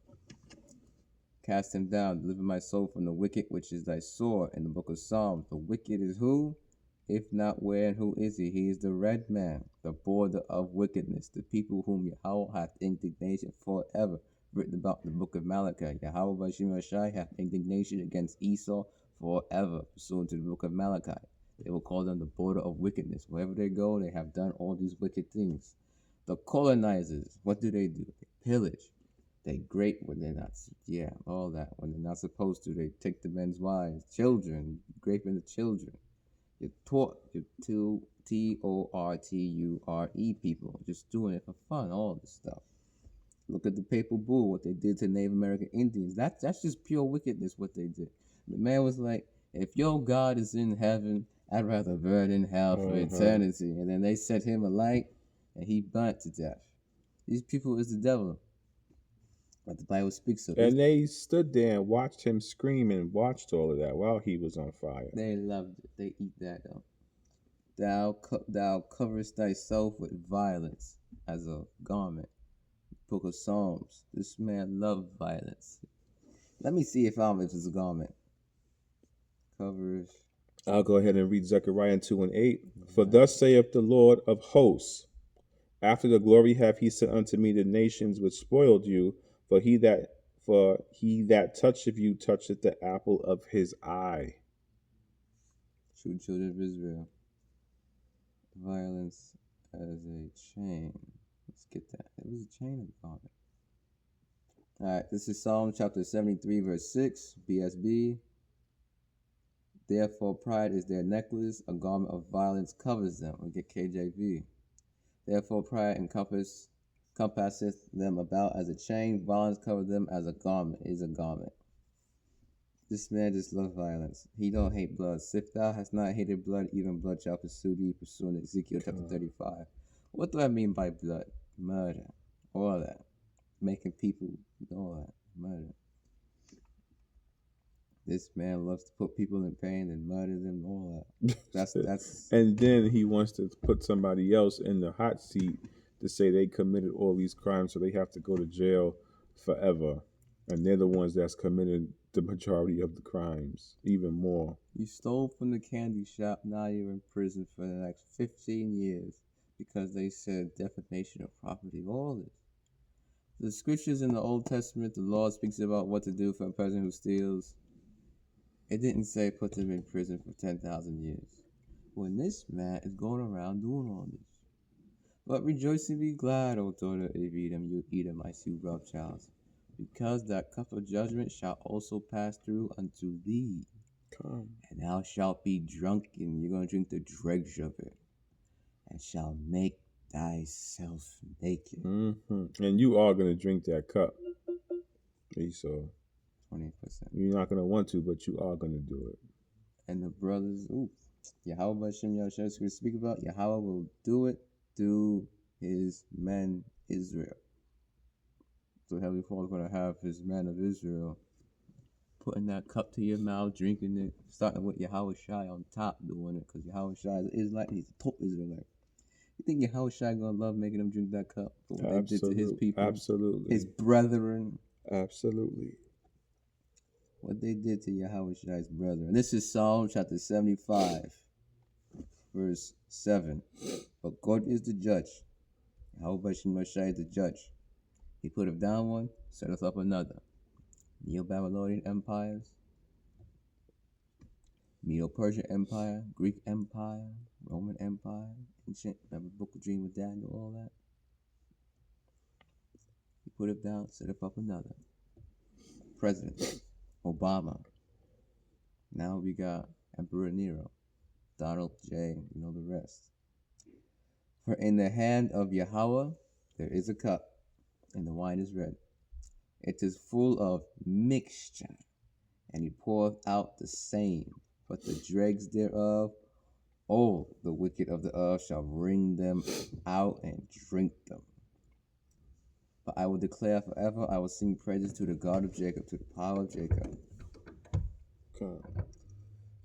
Speaker 1: Cast him down, deliver my soul from the wicked, which is thy sword. In the book of Psalms, the wicked is who? If not where, and who is he? He is the red man, the border of wickedness, the people whom Yahweh hath indignation forever. Written about in the book of Malachi. Yahweh by Shem Yahushai hath indignation against Esau forever, pursuant to the book of Malachi. They will call them the border of wickedness. Wherever they go, they have done all these wicked things. The colonizers, what do? They pillage. They grape when they're not, all that. When they're not supposed to, they take the men's wives, children, graping the children. You're taught, you're Torture people, just doing it for fun, all this stuff. Look at the Papal Bull, what they did to Native American Indians. That's just pure wickedness, what they did. The man was like, if your God is in heaven, I'd rather burn in hell for eternity. And then they set him alight, and he burnt to death. These people is the devil. But the Bible speaks of it.
Speaker 2: And they stood there and watched him scream and watched all of that while he was on fire.
Speaker 1: They loved it. They eat that though. Thou coverest thyself with violence as a garment. Book of Psalms. This man loved violence. Let me see if it's a garment. Covers.
Speaker 2: I'll go ahead and read Zechariah 2:8. For thus saith the Lord of hosts, after the glory hath he sent unto me the nations which spoiled you, for he that toucheth you toucheth the apple of his eye.
Speaker 1: True children of Israel. Violence as a chain. Let's get that. It was a chain of garment. Alright, this is Psalm chapter 73, verse 6, BSB. Therefore pride is their necklace, a garment of violence covers them. We get KJV. Therefore pride encompass compasseth them about as a chain, violence cover them as a garment, is a garment. This man just loves violence. He don't hate blood. If thou hast not hated blood, even blood shall pursue thee, pursuing Ezekiel chapter 35. What do I mean by blood? Murder. All that. Making people, all that. Murder. This man loves to put people in pain and murder them, all that. That's
Speaker 2: And then he wants to put somebody else in the hot seat to say they committed all these crimes, so they have to go to jail forever. And they're the ones that's committed the majority of the crimes, even more.
Speaker 1: You stole from the candy shop, now you're in prison for the next 15 years because they said defamation of property, all this. The scriptures in the Old Testament, the law speaks about what to do for a person who steals. It didn't say put them in prison for 10,000 years. When this man is going around doing all this. But rejoice and be glad, O daughter of Edom, you Edomites, you Rothschilds, because that cup of judgment shall also pass through unto thee.
Speaker 2: Come.
Speaker 1: And thou shalt be drunken. You're going to drink the dregs of it. And shall make thyself naked.
Speaker 2: Mm-hmm. And you are going to drink that cup, Esau.
Speaker 1: 20%.
Speaker 2: You're not going to want to, but you are going to do it.
Speaker 1: And the brothers, Yahweh Hashem Yahushua is going to speak about. Yahweh will do it through his men Israel. So Heavenly Father is going to have his men of Israel putting that cup to your mouth, drinking it, starting with Yahweh Shai on top doing it, because Yahweh Shai is Israelite, he's a top Israelite. You think Yahweh Shai going to love making them drink that cup? What they did to his people?
Speaker 2: Absolutely.
Speaker 1: His brethren.
Speaker 2: Absolutely.
Speaker 1: What they did to Yahweh Shai's brethren. This is Psalm chapter 75, verse 7. But God is the judge. Yahweh Shai is the judge. He putteth down one, setteth up another. Neo-Babylonian empires, Medo-Persian Empire, Greek Empire, Roman Empire, ancient, remember Book of Dream with Daniel, all that. He put it down, set up another. President, Obama. Now we got Emperor Nero, Donald J., you know the rest. For in the hand of Yahweh there is a cup, and the wine is red. It is full of mixture, and he poureth out the same. But the dregs thereof, all the wicked of the earth shall wring them out and drink them. But I will declare forever, I will sing praises to the God of Jacob, to the power of Jacob.
Speaker 2: Come.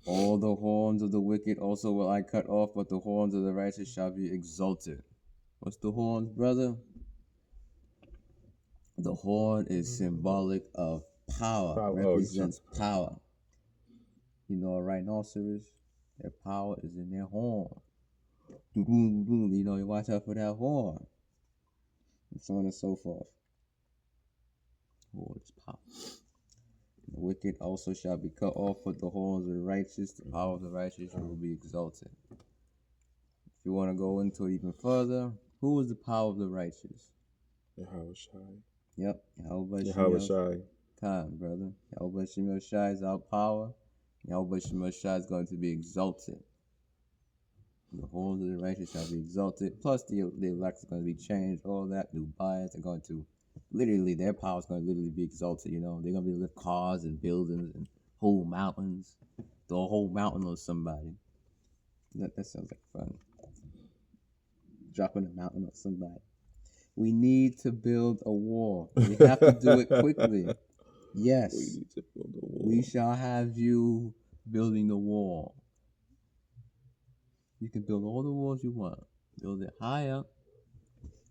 Speaker 1: All the horns of the wicked also will I cut off, but the horns of the righteous shall be exalted. What's the horns, brother? The horn is symbolic of power. Represents power. You know, a rhinoceros, their power is in their horn. You know, you watch out for that horn. And so on and so forth. Horn is power. The wicked also shall be cut off, but the horns of the righteous, the power of the righteous will be exalted. If you want to go into it even further, who is the power of the righteous?
Speaker 2: Yahweh Shai.
Speaker 1: Yep,
Speaker 2: Yahweh Shai.
Speaker 1: Come, brother. Yahweh Shem Shai is our power. Yahweh Shem Shai is going to be exalted. The horns of the righteous shall be exalted. Plus, the elect is going to be changed. All that, new buyers are going to, literally, their power is going to literally be exalted. You know, they're going to be able to lift cars and buildings and whole mountains. The whole mountain on somebody. That sounds like fun. Dropping a mountain on somebody. We need to build a wall. We have to do it quickly. Yes.
Speaker 2: We need to build a wall.
Speaker 1: We shall have you building the wall. You can build all the walls you want. Build it high up.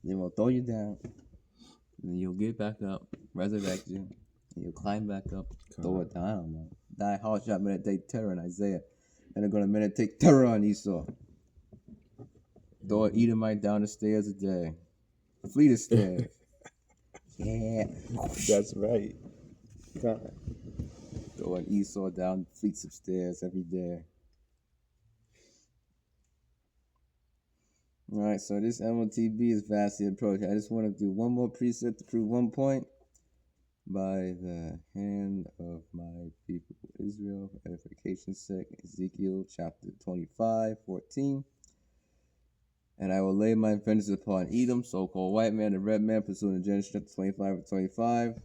Speaker 1: Then we'll throw you down. And then you'll get back up, resurrect you. And you'll climb back up, throw it down, man. Thy heart shall meditate terror in Isaiah. And they're going to meditate terror on Esau. Throw an Edomite down the stairs a day. Fleet of stairs. Yeah.
Speaker 2: That's right. God.
Speaker 1: Throw an Esau down fleets of stairs every day. All right, so this MOTB is vastly approaching. I just want to do one more precept to prove one point. By the hand of my people Israel, for edification's sake, Ezekiel chapter 25:14. And I will lay my vengeance upon Edom, so-called white man, the red man, pursuing Genesis chapter 25 and 25.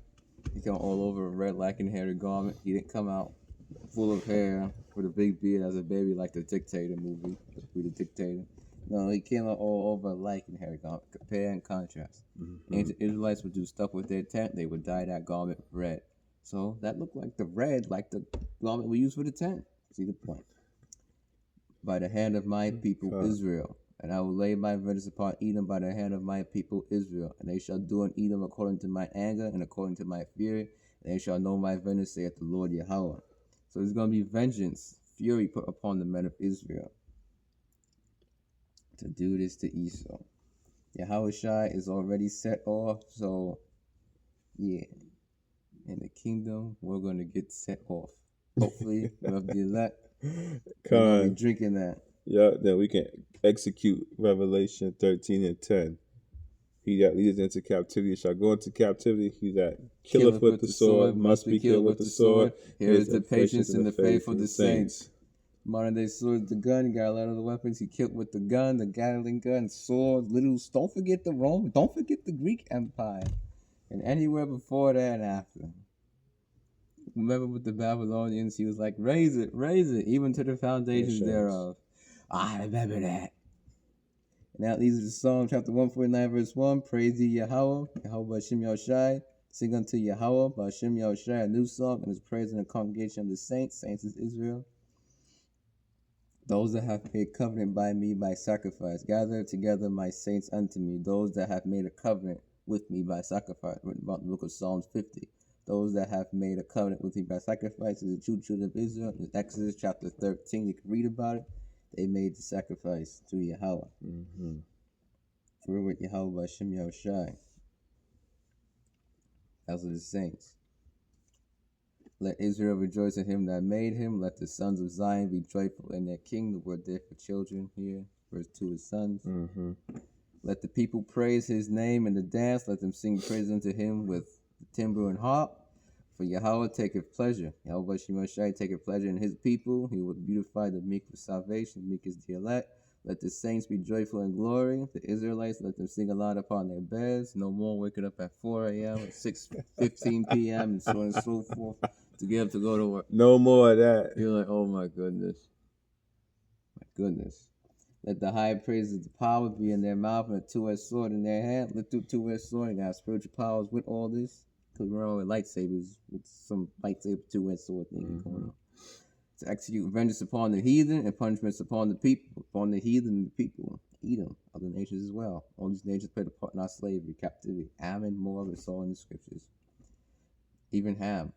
Speaker 1: He came all over a red, lichen-haired garment. He didn't come out full of hair with a big beard as a baby like the Dictator movie, We the Dictator. No, he came out all over a lichen-haired garment. Compare and contrast. Ancient Israelites would do stuff with their tent. They would dye that garment red. So that looked like the red, like the garment we use for the tent. See the point? By the hand of my people Israel. And I will lay my vengeance upon Edom by the hand of my people Israel. And they shall do in Edom according to my anger and according to my fury. And they shall know my vengeance, saith the Lord Yahweh. So there's going to be vengeance, fury put upon the men of Israel to do this to Esau. Yahweh Shai is already set off. So, yeah. In the kingdom, we're going to get set off. Hopefully, we have the elect. We're going to be drinking that.
Speaker 2: Yeah, then we can execute Revelation 13 and 10. He that leadeth into captivity shall go into captivity. He that killeth with the sword must be killed with the sword.
Speaker 1: Here is the patience and the faith of the saints. Modern day swords, the gun, you got a lot of the weapons. He killed with the gun, the Gatling gun, swords, littles. Don't forget the Rome. Don't forget the Greek Empire. And anywhere before that and after. Remember with the Babylonians, he was like, raise it, even to the foundations thereof. I remember that. And that leads us to Psalm chapter 149, verse 1. Praise ye Yahweh, Yahweh B'Shem Yahushai. Sing unto Yahweh B'Shem Yahushai a new song, and his praise in the congregation of the saints. Saints is Israel. Those that have made covenant by me by sacrifice. Gather together my saints unto me. Those that have made a covenant with me by sacrifice. Written about in the book of Psalms 50. Those that have made a covenant with me by sacrifice is the true children of Israel. In Exodus chapter 13, you can read about it. They made the sacrifice to Yahweh. We're with Yahweh B'Shem Yahushai. Those are the saints. Let Israel rejoice in him that made him. Let the sons of Zion be joyful in their king. The word there for children here. Verse 2 is sons. Let the people praise his name in the dance. Let them sing praise unto him with the timbrel and harp. For Yahweh taketh pleasure. Yahweh B'Shem Yahushai taketh pleasure in his people. He will beautify the meek with salvation. Meek is the elect. Let the saints be joyful in glory. The Israelites, let them sing aloud upon their beds. No more waking up at 4 a.m. at 6:15 p.m. and so on and so forth to get up to go to work.
Speaker 2: No more of that.
Speaker 1: You're like, oh my goodness. My goodness. Let the high praises of the power be in their mouth and a two-edged sword in their hand. Let the two-edged sword and got spiritual powers with all this. Because we're on with lightsabers, with some lightsaber two-edged sword thing going on. To execute vengeance upon the heathen and punishments upon the people, upon the heathen and the people. Edom, other nations as well. All these nations played a part in our slavery, captivity. Ammon, Moab, it's all in the scriptures. Even Ham,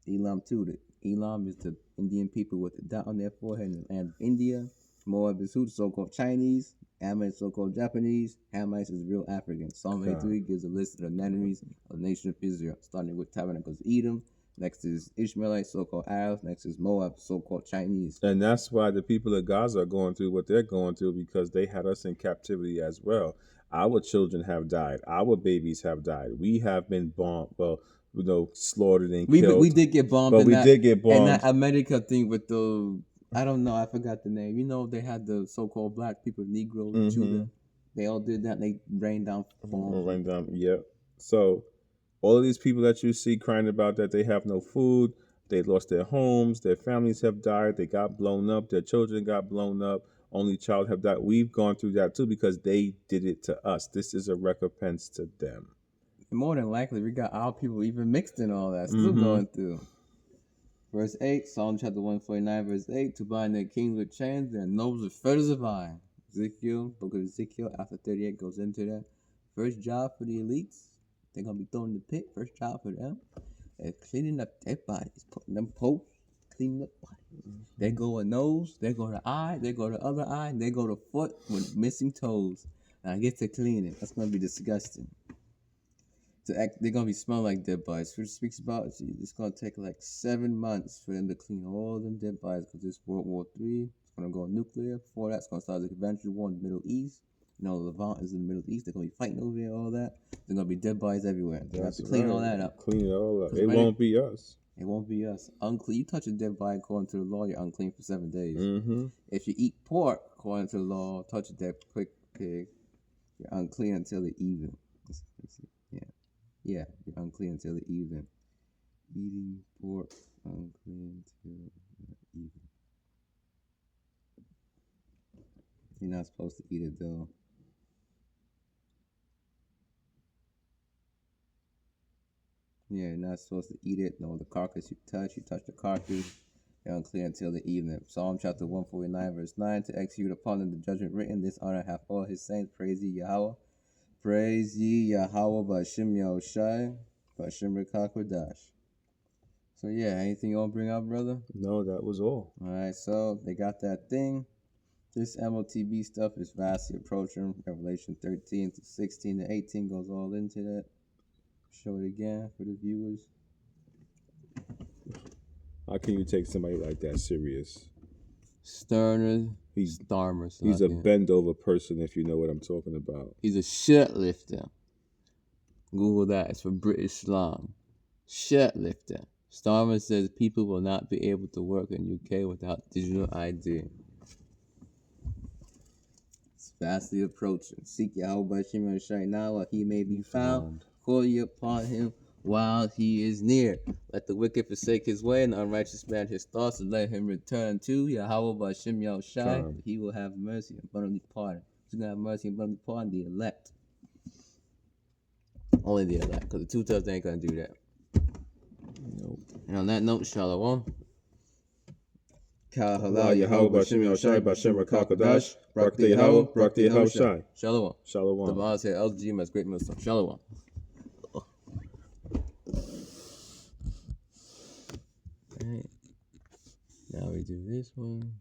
Speaker 1: Elam too. Elam is the Indian people with the dot on their forehead in the land of India. Moab is who? The so-called Chinese. Ammon is so-called Japanese. Hamites is real African. Psalm 83 gives a list of the enemies of the nation of Israel, starting with Tabernacles Edom. Next is Ishmaelites, so-called Arabs. Next is Moab, so-called Chinese.
Speaker 2: And that's why the people of Gaza are going through what they're going through, because they had us in captivity as well. Our children have died. Our babies have died. We have been bombed. Well, slaughtered and killed.
Speaker 1: We did get bombed.
Speaker 2: But we did get bombed.
Speaker 1: And that America thing with the, I don't know, I forgot the name. You know, they had the so-called black people, Negroes, Judah. They all did that. And they rained down bombs.
Speaker 2: Rained down, yeah. So all of these people that you see crying about that they have no food, they lost their homes, their families have died, they got blown up, their children got blown up, only child have died. We've gone through that too because they did it to us. This is a recompense to them.
Speaker 1: More than likely, we got our people even mixed in all that, still going through. Verse 8, Psalm chapter 149, verse 8, to bind their kings with chains, their nobles with fetters of iron. Ezekiel, book of Ezekiel, after 38 goes into that. First job for the elites, they're going to be thrown in the pit. First job for them. They're cleaning up their bodies, putting them posts, cleaning up bodies. They go a nose, they go to eye, they go to other eye, they go to foot with missing toes. And I get to clean it. That's going to be disgusting. They're going to be smelling like dead bodies. Which speaks about it's going to take like 7 months for them to clean all them dead bodies because this World War III. It's going to go nuclear. Before that, it's going to start the conventional war in the Middle East. You know, Levant is in the Middle East. They're going to be fighting over there, all that. There's going to be dead bodies everywhere. They have to clean all that up.
Speaker 2: Clean it all up. It won't be us.
Speaker 1: It won't be us. Unclean. You touch a dead body according to the law, you're unclean for 7 days.
Speaker 2: Mm-hmm.
Speaker 1: If you eat pork, according to the law, touch a dead pig pig. You're unclean until the evening. Yeah, you're unclean until the evening. Eating pork, unclean until the evening. You're not supposed to eat it though. Yeah, you're not supposed to eat it. No, the carcass you touch the carcass, you're unclean until the evening. Psalm chapter 149, verse 9, to execute upon them the judgment written, this honor hath all his saints. Praise ye Yahweh. Praise ye Yahweh B'Shem Yahushai, B'Shem Rekakodash. So yeah, anything you want to bring up, brother?
Speaker 2: No, that was all.
Speaker 1: All right, so they got that thing. This MOTB stuff is vastly approaching. Revelation 13 to 16 to 18 goes all into that. Show it again for the viewers.
Speaker 2: How can you take somebody like that serious?
Speaker 1: Starmer.
Speaker 2: He's a bend over person, if you know what I'm talking about.
Speaker 1: He's a shirt lifter. Google that. It's for British Islam. Shirt lifter. Starmer says people will not be able to work in UK without digital ID. It's fastly approaching. Seek Yahweh B'Shem Yahushai now while he may be found. Call ye upon him while he is near. Let the wicked forsake his way and the unrighteous man his thoughts, and let him return to Yahweh B'Shem Yahushai. He will have mercy and abundantly pardon. He's going to have mercy and abundantly pardon the elect. Only the elect, because the two-thirds ain't going to do that.
Speaker 2: Nope.
Speaker 1: And on that note, Shalom.
Speaker 2: Halal Yahweh B'Shem Yahushai B'Shem Rekakodash. Barakte Yahweh, Barakte Yahushai.
Speaker 1: Shalom.
Speaker 2: Shalom.
Speaker 1: The Baal said LG as great Muslim. Shalom. Alright. Now we do this one.